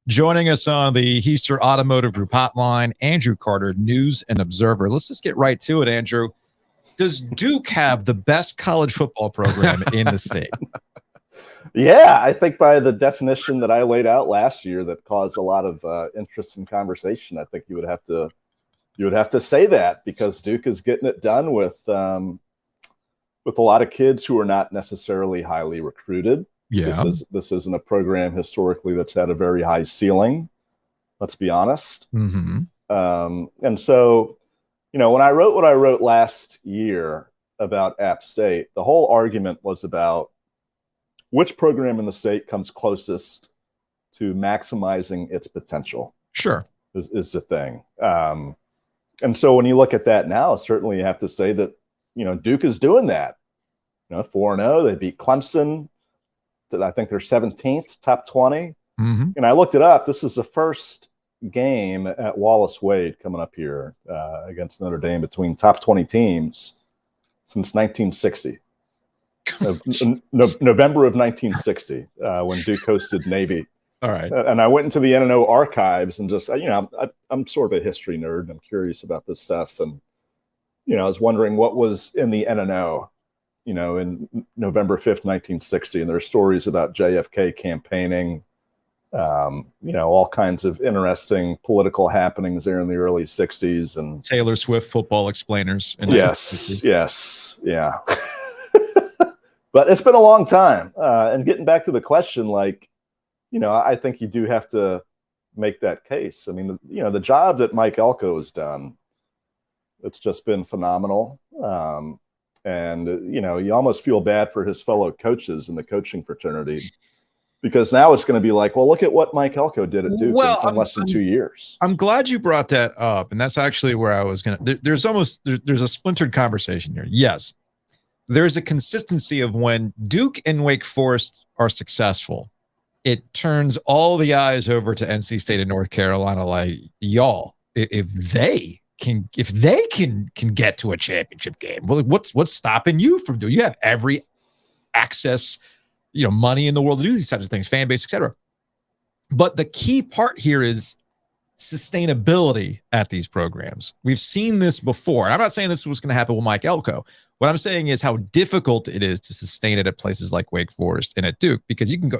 Joining us on the Heister Automotive Group hotline, Andrew Carter, News and Observer. Let's just get right to it, Andrew. Does Duke have the best college football program in the state? Yeah, I think by the definition that I laid out last year that caused a lot of interest and conversation, I think you would have to say that, because Duke is getting it done with a lot of kids who are not necessarily highly recruited. Yeah. This isn't a program historically that's had a very high ceiling. Let's be honest. Mm-hmm. And so, when I wrote what I wrote last year about App State, the whole argument was about which program in the state comes closest to maximizing its potential. Sure. Is the thing. And so when you look at that now, certainly you have to say that, Duke is doing that. 4-0, they beat Clemson. I think they're 17th, top 20. Mm-hmm. And I looked it up. This is the first game at Wallace Wade coming up here against Notre Dame between top 20 teams since 1960. November of 1960, when Duke hosted Navy. All right. And I went into the NNO archives and just, I'm sort of a history nerd and I'm curious about this stuff. And, I was wondering what was in the NNO, in November 5th, 1960. And there are stories about JFK campaigning, all kinds of interesting political happenings there in the early 60s. And Taylor Swift football explainers. Yes. Yeah. But it's been a long time. And getting back to the question, I think you do have to make that case. I mean, the job that Mike Elko has done, it's just been phenomenal. And you almost feel bad for his fellow coaches in the coaching fraternity, because now it's going to be like, well, look at what Mike Elko did at Duke in less than 2 years. I'm glad you brought that up. And that's actually where I was going to, there's a splintered conversation here. Yes. There's a consistency of when Duke and Wake Forest are successful, it turns all the eyes over to NC State and North Carolina. Like, y'all, if they can get to a championship game, well, what's stopping you from doing? You have every access, money in the world to do these types of things, fan base, etc. But the key part here is sustainability at these programs. We've seen this before. And I'm not saying this was going to happen with Mike Elko. What I'm saying is how difficult it is to sustain it at places like Wake Forest and at Duke, because you can go,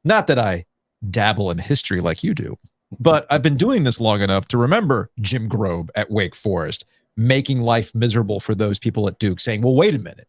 not that I dabble in history like you do, but I've been doing this long enough to remember Jim Grobe at Wake Forest making life miserable for those people at Duke, saying, well, wait a minute.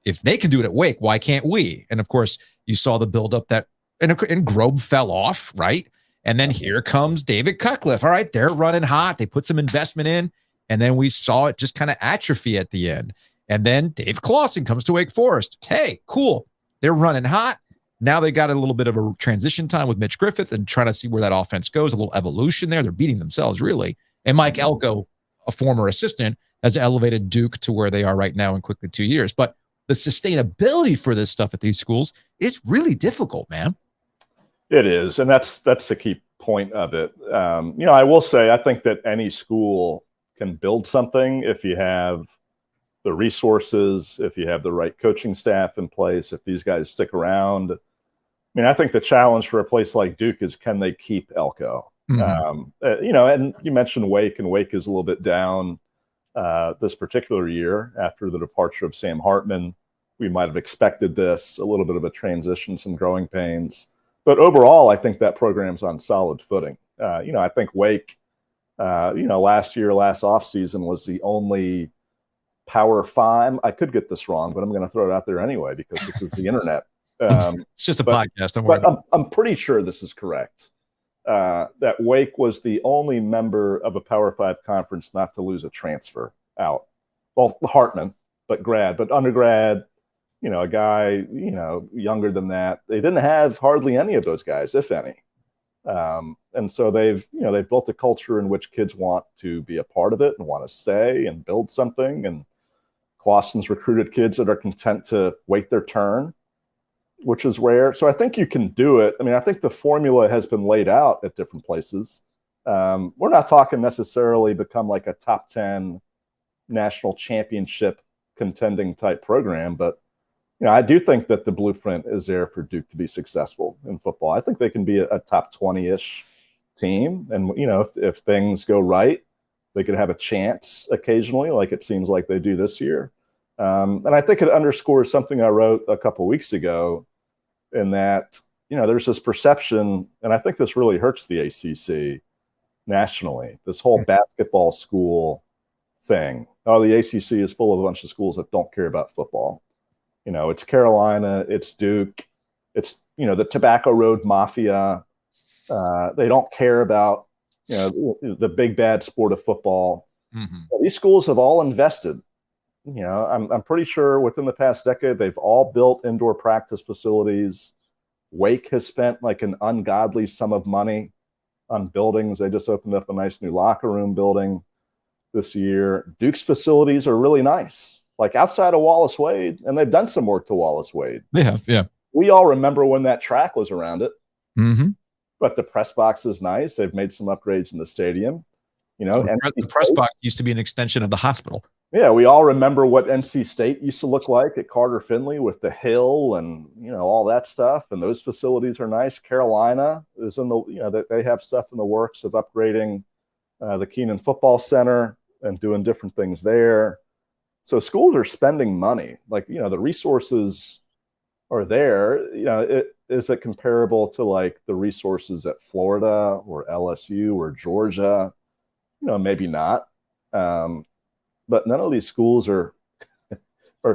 If they can do it at Wake, why can't we? And of course, you saw the buildup that, and Grobe fell off, right? And then here comes David Cutcliffe. All right, they're running hot. They put some investment in, and then we saw it just kind of atrophy at the end. And then Dave Clawson comes to Wake Forest. Hey, cool. They're running hot. Now they got a little bit of a transition time with Mitch Griffith and trying to see where that offense goes, a little evolution there. They're beating themselves, really. And Mike Elko, a former assistant, has elevated Duke to where they are right now in quickly 2 years. But the sustainability for this stuff at these schools is really difficult, man. It is, and that's the key point of it. I will say, I think that any school can build something if you have the resources, if you have the right coaching staff in place, if these guys stick around. I mean, I think the challenge for a place like Duke is, can they keep Elko? Mm-hmm. And you mentioned Wake, and Wake is a little bit down this particular year after the departure of Sam Hartman. We might have expected this, a little bit of a transition, some growing pains. But overall, I think that program's on solid footing. I think Wake, last offseason was the only Power 5. I could get this wrong, but I'm going to throw it out there anyway because this is the internet. It's just a podcast. But I'm pretty sure this is correct. That Wake was the only member of a Power 5 conference not to lose a transfer out. Well, Hartman, but undergrad, a guy, younger than that. They didn't have hardly any of those guys, if any. And so they've built a culture in which kids want to be a part of it and want to stay and build something. And Clawson's recruited kids that are content to wait their turn, which is rare. So I think you can do it. I mean, I think the formula has been laid out at different places. We're not talking necessarily become like a top 10 national championship contending type program, but I do think that the blueprint is there for Duke to be successful in football. I think they can be a top 20-ish team. And, if things go right, they could have a chance occasionally, like it seems like they do this year. And I think it underscores something I wrote a couple of weeks ago, in that, there's this perception, and I think this really hurts the ACC nationally, this whole basketball school thing. Oh, the ACC is full of a bunch of schools that don't care about football. It's Carolina, it's Duke, it's, the Tobacco Road Mafia. They don't care about, the big bad sport of football. Mm-hmm. These schools have all invested. I'm pretty sure within the past decade, they've all built indoor practice facilities. Wake has spent like an ungodly sum of money on buildings. They just opened up a nice new locker room building this year. Duke's facilities are really nice, like outside of Wallace Wade, and they've done some work to Wallace Wade. They have, yeah. We all remember when that track was around it. Mm-hmm. But the press box is nice. They've made some upgrades in the stadium. The press box used to be an extension of the hospital. Yeah, we all remember what NC State used to look like at Carter Finley with the hill and, all that stuff. And those facilities are nice. Carolina is in the, they have stuff in the works of upgrading the Keenan Football Center and doing different things there. So schools are spending money. Like, the resources are there. Is it comparable to like the resources at Florida or LSU or Georgia? Maybe not. But none of these schools are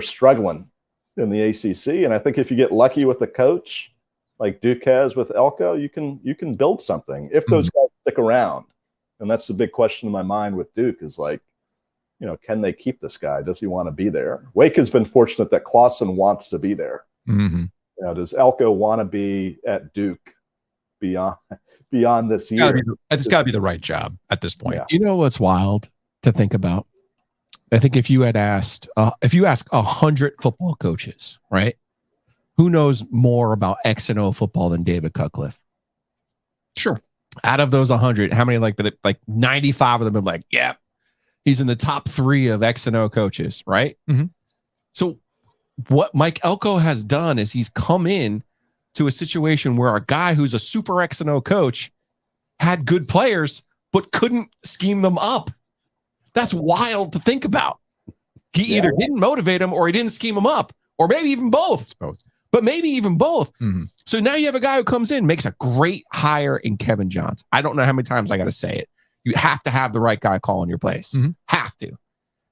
struggling in the ACC. And I think if you get lucky with a coach like Duke has with Elko, you can build something if those guys stick around. And that's the big question in my mind with Duke is like, can they keep this guy? Does he want to be there? Wake has been fortunate that Clawson wants to be there. Mm-hmm. Does Elko want to be at Duke beyond this year? It's got to be the right job at this point. Yeah. You know what's wild to think about? I think if you ask 100 football coaches, right, who knows more about X and O football than David Cutcliffe? Sure. Out of those 100, how many like 95 of them are like, yeah, he's in the top 3 of X and O coaches, right? Mm-hmm. So what Mike Elko has done is he's come in to a situation where a guy who's a super X and O coach had good players, but couldn't scheme them up. That's wild to think about. He either didn't motivate him or he didn't scheme him up, or maybe even both. It's both. But maybe even both. Mm-hmm. So now you have a guy who comes in, makes a great hire in Kevin Johns. I don't know how many times I got to say it. You have to have the right guy calling your plays. Mm-hmm. Have to.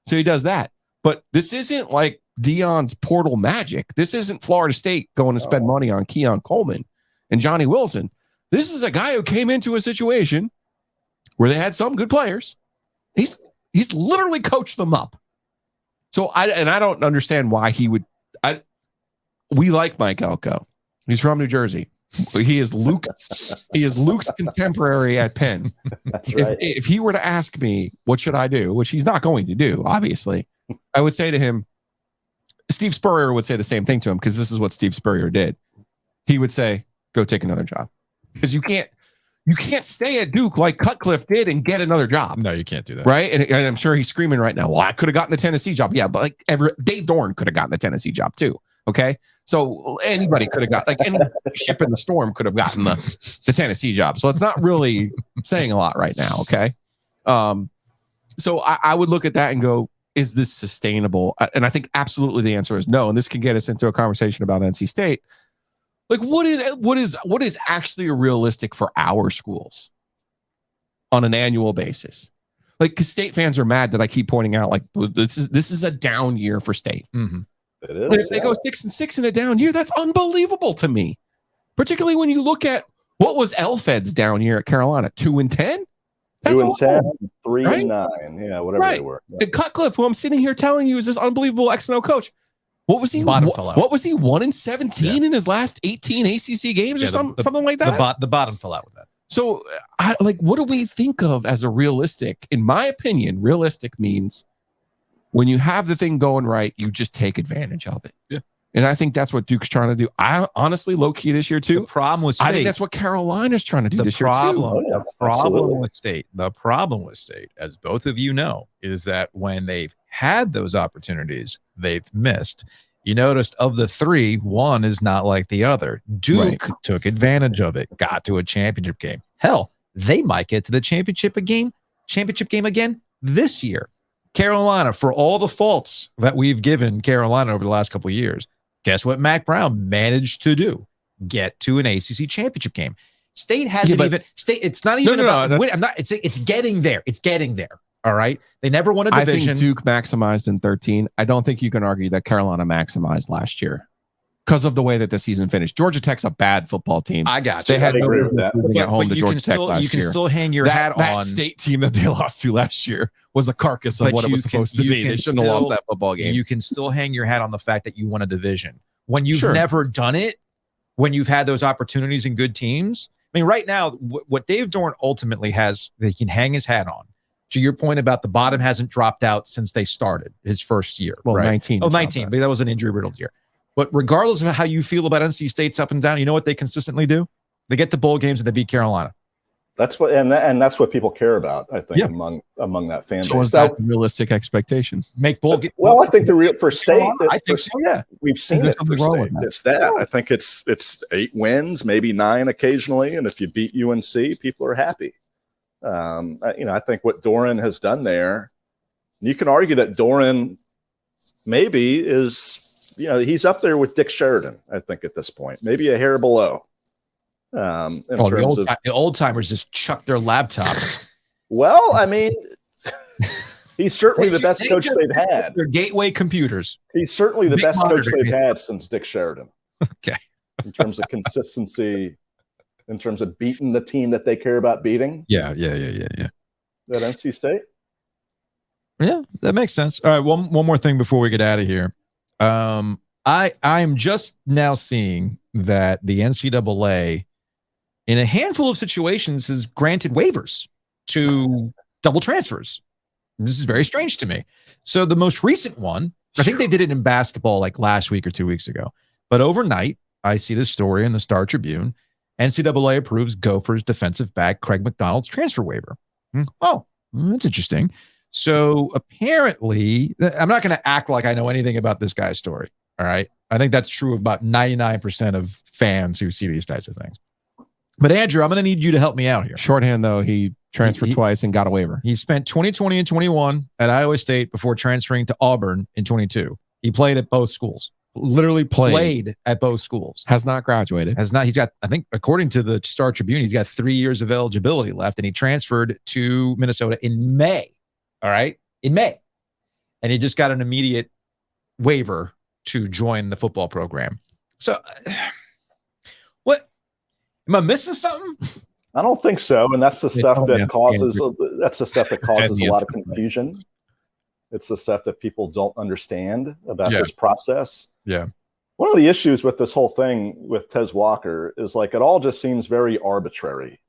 So he does that. But this isn't like Deion's portal magic. This isn't Florida State going to spend money on Keon Coleman and Johnny Wilson. This is a guy who came into a situation where they had some good players. He's literally coached them up. So I don't understand why he would. We like Mike Elko. He's from New Jersey. He is Luke's contemporary at Penn. That's right. If he were to ask me, what should I do? Which he's not going to do, obviously. I would say to him, Steve Spurrier would say the same thing to him because this is what Steve Spurrier did. He would say, go take another job. Because you can't stay at Duke like Cutcliffe did and get another job. No, you can't do that. Right? And I'm sure he's screaming right now, well, I could have gotten the Tennessee job. Yeah, but like Dave Dorn could have gotten the Tennessee job too. Okay? So anybody could have got, like any ship in the storm could have gotten the Tennessee job. So it's not really saying a lot right now. Okay? So I would look at that and go, is this sustainable? And I think absolutely the answer is no. And this can get us into a conversation about NC State. Like what is actually realistic for our schools on an annual basis? Like, because State fans are mad that I keep pointing out, like, this is a down year for State. Mm-hmm. It is, but if they go 6-6 in a down year, that's unbelievable to me. Particularly when you look at what was Elfed's down year at Carolina, 2-10. 2-10, 3-9, yeah, whatever they were. Yeah. And Cutcliffe, who I'm sitting here telling you is this unbelievable X&O coach. What was he? What was he? 1-17 in his last 18 ACC games or something like that. The bottom fell out with that. So, what do we think of as a realistic? In my opinion, realistic means when you have the thing going right, you just take advantage of it. Yeah. And I think that's what Duke's trying to do. I honestly, low key this year too. The problem with State, I think that's what Carolina's trying to do this year too. The problem with State, as both of you know, is that when they've had those opportunities, they've missed. You noticed of the three, one is not like the other. Duke took advantage of it, got to a championship game. Hell, they might get to the championship game again this year. Carolina, for all the faults that we've given Carolina over the last couple of years, guess what Mac Brown managed to do? Get to an ACC championship game. State hasn't it's not even about win. It's getting there. It's getting there. All right. They never won a division. I think Duke maximized in 13. I don't think you can argue that Carolina maximized last year because of the way that the season finished. Georgia Tech's a bad football team. I got you. They had no reason at home to Georgia Tech last year. You can still hang your hat on. That state team that they lost to last year was a carcass of what it was supposed to be. They shouldn't have lost that football game. You can still hang your hat on the fact that you won a division. When you've never done it, when you've had those opportunities in good teams. I mean, right now, what Dave Dorn ultimately has, that he can hang his hat on. To your point about the bottom hasn't dropped out since they started his first year. Well, right? 19. Oh, 19, but that was an injury-riddled year. But regardless of how you feel about NC State's up and down, you know what they consistently do? They get to bowl games and they beat Carolina. That's what, and that's what people care about, I think, among that fan base. So is that a realistic expectation? Make bowl games. Well, I think for State, I think so. Yeah, we've seen it for State. It's that. I think it's 8 wins, maybe 9 occasionally, and if you beat UNC, people are happy. I think what Doran has done there, you can argue that Doran maybe is, he's up there with Dick Sheridan, I think, at this point, maybe a hair below. The old timers just chuck their laptops. Well, I mean, he's certainly the best coach they've had. Their gateway computers. He's certainly the best coach they've had since Dick Sheridan. Okay. In terms of consistency, in terms of beating the team that they care about beating. Yeah. That NC State. Yeah, that makes sense. All right, one more thing before we get out of here. I'm just now seeing that the NCAA, in a handful of situations, has granted waivers to double transfers. This is very strange to me. So the most recent one, I think they did it in basketball like last week or 2 weeks ago. But overnight, I see this story in the Star Tribune. NCAA approves Gophers defensive back Craig McDonald's transfer waiver. Oh, that's interesting. So apparently, I'm not going to act like I know anything about this guy's story. All right. I think that's true of about 99% of fans who see these types of things. But Andrew, I'm going to need you to help me out here. Shorthand, though, he transferred twice and got a waiver. He spent 2020 and 21 at Iowa State before transferring to Auburn in 22. He played at both schools. Literally played at both schools. Has not graduated. Has not. He's got, I think, according to the Star Tribune, he's got 3 years of eligibility left, and he transferred to Minnesota in May. All right, in May, and he just got an immediate waiver to join the football program. So, what? Am I missing something? I don't think so, and that's the stuff that causes. That's the stuff that causes a lot of confusion. It's the stuff that people don't understand about this process. Yeah. One of the issues with this whole thing with Tez Walker is like it all just seems very arbitrary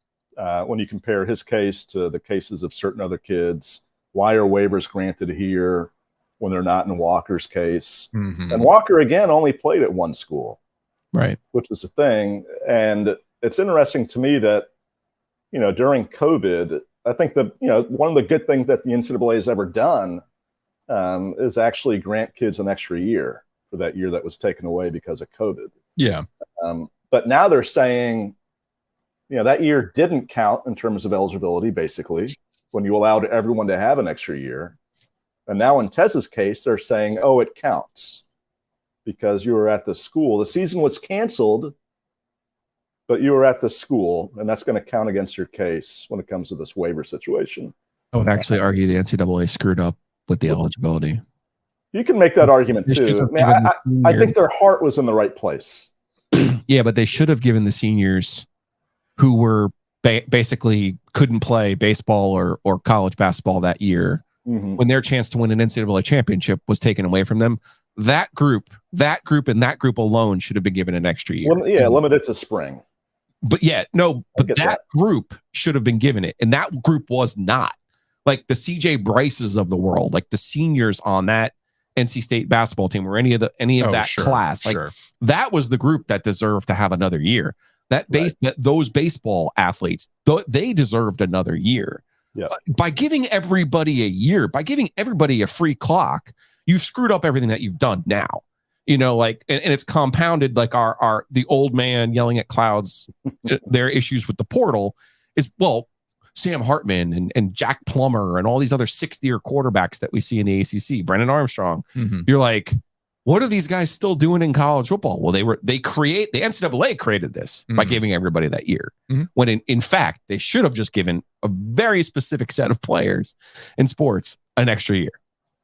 when you compare his case to the cases of certain other kids. Why are waivers granted here when they're not in Walker's case? Mm-hmm. And Walker, again, only played at one school. Right. Which is the thing. And it's interesting to me that, during COVID, I think that, one of the good things that the NCAA has ever done is actually grant kids an extra year for that year that was taken away because of COVID. Yeah. But now they're saying, that year didn't count in terms of eligibility, basically, when you allowed everyone to have an extra year. And now in Tez's case, they're saying, oh, it counts because you were at the school. The season was canceled, but you were at the school, and that's going to count against your case when it comes to this waiver situation. I would actually argue the NCAA screwed up with the eligibility. You can make that argument too. I think their heart was in the right place. Yeah, but they should have given the seniors who were basically couldn't play baseball or college basketball that year when their chance to win an NCAA championship was taken away from them. That group alone should have been given an extra year. Well, yeah, limited to spring. But that group should have been given it. And that group was not. Like the CJ Bryces of the world, like the seniors on that NC State basketball team or any of that class. Like that was the group that deserved to have another year. Those baseball athletes, they deserved another year. Yeah. By giving everybody a year, by giving everybody a free clock, you've screwed up everything that you've done now. you know, like, and it's compounded like the old man yelling at clouds, their issues with the portal is, well, Sam Hartman and Jack Plummer and all these other 6th-year quarterbacks that we see in the ACC, Brennan Armstrong. You're like, what are these guys still doing in college football? Well, the NCAA created this by giving everybody that year. When in fact, they should have just given a very specific set of players in sports an extra year.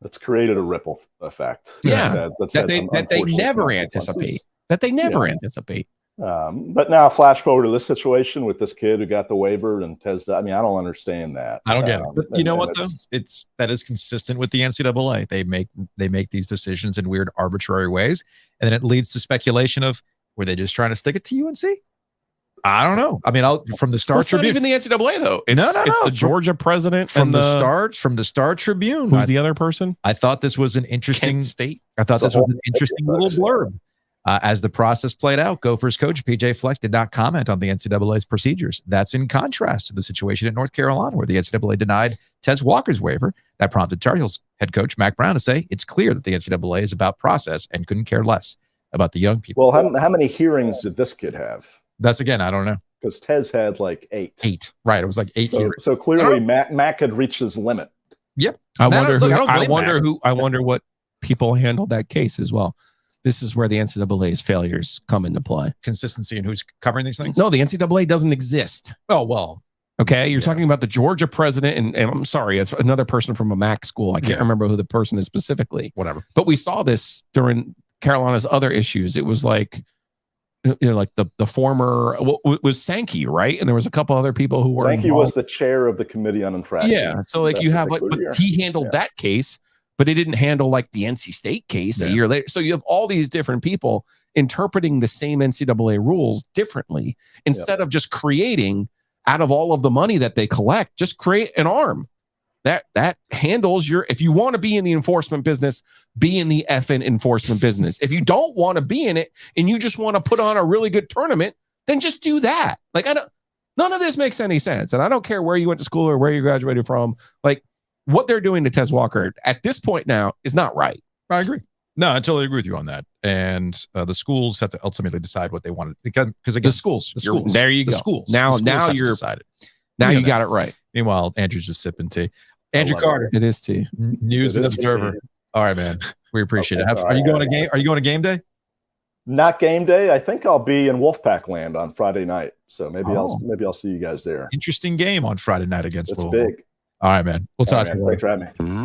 That's created a ripple effect. Yeah, that they never anticipate. But now, flash forward to this situation with this kid who got the waiver and Tez. I mean, I don't understand that. I don't get it. But you know what, though? That is consistent with the NCAA. They make these decisions in weird, arbitrary ways, and then it leads to speculation of, were they just trying to stick it to UNC? I don't know. I mean, from the Star Tribune. It's not even the NCAA though. It's the Georgia president from the Star Tribune. Who's the other person? I thought this was an interesting Kent State. I thought this was an interesting little blurb. As the process played out, Gophers coach PJ Fleck did not comment on the NCAA's procedures. That's in contrast to the situation at North Carolina, where the NCAA denied Tez Walker's waiver. That prompted Tar Heels head coach Mac Brown to say it's clear that the NCAA is about process and couldn't care less about the young people. Well, how many hearings did this kid have? That's, again, I don't know. Because Tez had like 8. 8, right? It was like 8 years. So clearly, Mac had reached his limit. Yep. I wonder what people handled that case as well. This is where the NCAA's failures come into play. Consistency in who's covering these things? No, the NCAA doesn't exist. Oh, well. Okay, you're talking about the Georgia president, and I'm sorry, it's another person from a MAC school. I can't remember who the person is specifically. Whatever. But we saw this during Carolina's other issues. It was like, you know, like the former was Sankey, right? And there was a couple other people who were Sankey involved. Was the chair of the committee on infractions. Yeah, so like you have like, but he handled that case, but he didn't handle like the NC State case a year later. So you have all these different people interpreting the same NCAA rules differently instead of just creating, out of all of the money that they collect, just create an arm that handles your, if you want to be in the enforcement business, be in the effing enforcement business. If you don't want to be in it and you just want to put on a really good tournament, then just do that. Like, none of this makes any sense. And I don't care where you went to school or where you graduated from. Like, what they're doing to Tez Walker at this point now is not right. I agree. No, I totally agree with you on that. And the schools have to ultimately decide what they want, because again, the schools. There you go. Now you're decided. Now you got it right. Meanwhile, Andrew's just sipping tea. Andrew Carter. It is tea. News and Observer. All right, man. We appreciate it. Are you going to game? Are you going to game day? Not game day. I think I'll be in Wolfpack land on Friday night. So maybe I'll see you guys there. Interesting game on Friday night against Louisville. Big. All right, man. We'll talk to you later. Thanks for having me.